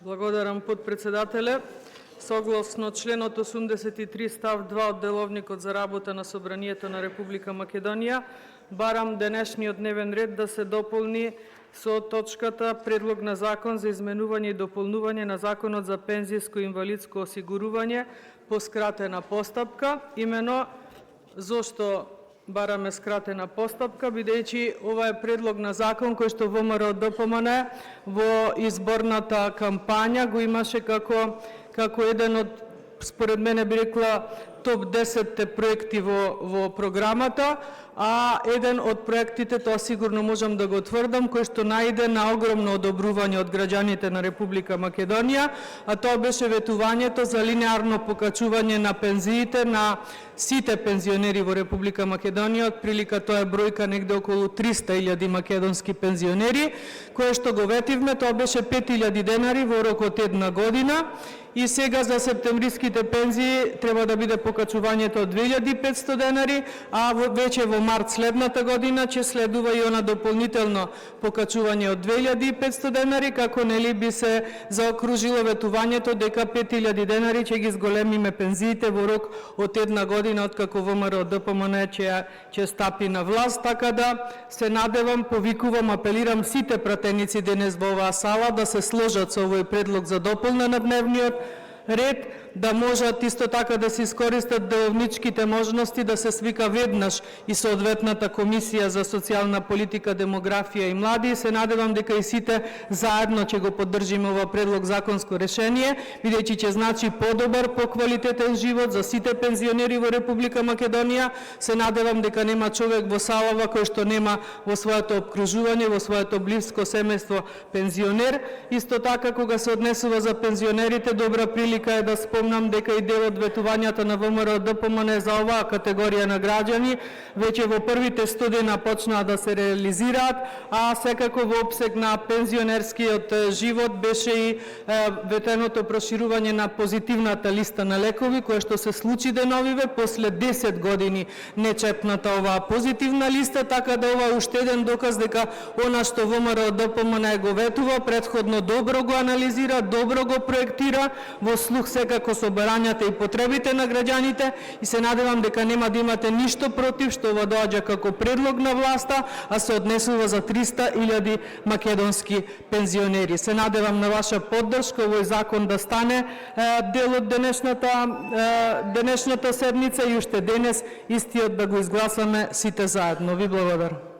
Благодарам, подпредседателе. Согласно членот 83 став 2 од Деловникот за работа на Собранието на Република Македонија, барам денешниот дневен ред да се дополни со точката Предлог на закон за изменување и дополнување на Законот за пензијско и инвалидско осигурување по скратена постапка. Имено зошто бараме скратена постапка, бидејќи ова е предлог на закон кој што ВМРО ДПМН во изборната кампања го имаше како еден од, според мене би рекла, топ 10 проекти во програмата, а еден од проектите, тоа сигурно можам да го тврдам, кој што најде на огромно одобрување од граѓаните на Република Македонија, а тоа беше ветувањето за линеарно покачување на пензиите на сите пензионери во Република Македонија. Од прилика тоа е бројка негде околу 300.000 македонски пензионери, кое што го ветивме, тоа беше 5.000 денари во рок од една година. И сега за септемвриските пензии треба да биде покачувањето од 2.500 денари, а веќе во март следната година ќе следува и она дополнително покачување од 2.500 денари, како нели би се заокружило ветувањето дека 5.000 денари ќе ги зголемиме пензиите во рок од една година откако ВМРО ДПМН ќе стапи на власт. Така да се надевам, повикувам, апелирам сите пратеници денес во оваа сала да се сложат со овој предлог за дополнена на дневниот ред, да можат исто така да се искористат деловничките можности да се свика веднаш и соодветната комисија за социјална политика, демографија и млади. Се надевам дека и сите заедно ќе го поддржиме ова предлог законско решение, бидејќи ќе значи подобар, поквалитетен живот за сите пензионери во Република Македонија. Се надевам дека нема човек во салава кој што нема во своето обкружување, во своето блиско семејство пензионер. Исто така, кога се однесува за пензионерите, добра прилика е да спомнам дека и дел од ветувањата на ВМРО ДПМН за оваа категорија на граѓани веќе во првите 100 дена почнаа да се реализираат, а секако во опсег на пензионерскиот живот беше и ветеното проширување на позитивната листа на лекови, која што се случи деновиве после 10 години нечепната оваа позитивна листа, така да ова е уште еден доказ дека она што ВМРО ДПМН го ветува, претходно добро го анализира, добро го проектира, во слух секако со барањата и потребите на граѓаните, и се надевам дека нема да имате ништо против што ова доаѓа како предлог на власта, а се однесува за 300.000 македонски пензионери. Се надевам на ваша поддршка овој закон да стане дел од денешната седница и уште денес истиот да го изгласаме сите заедно. Ви благодарам.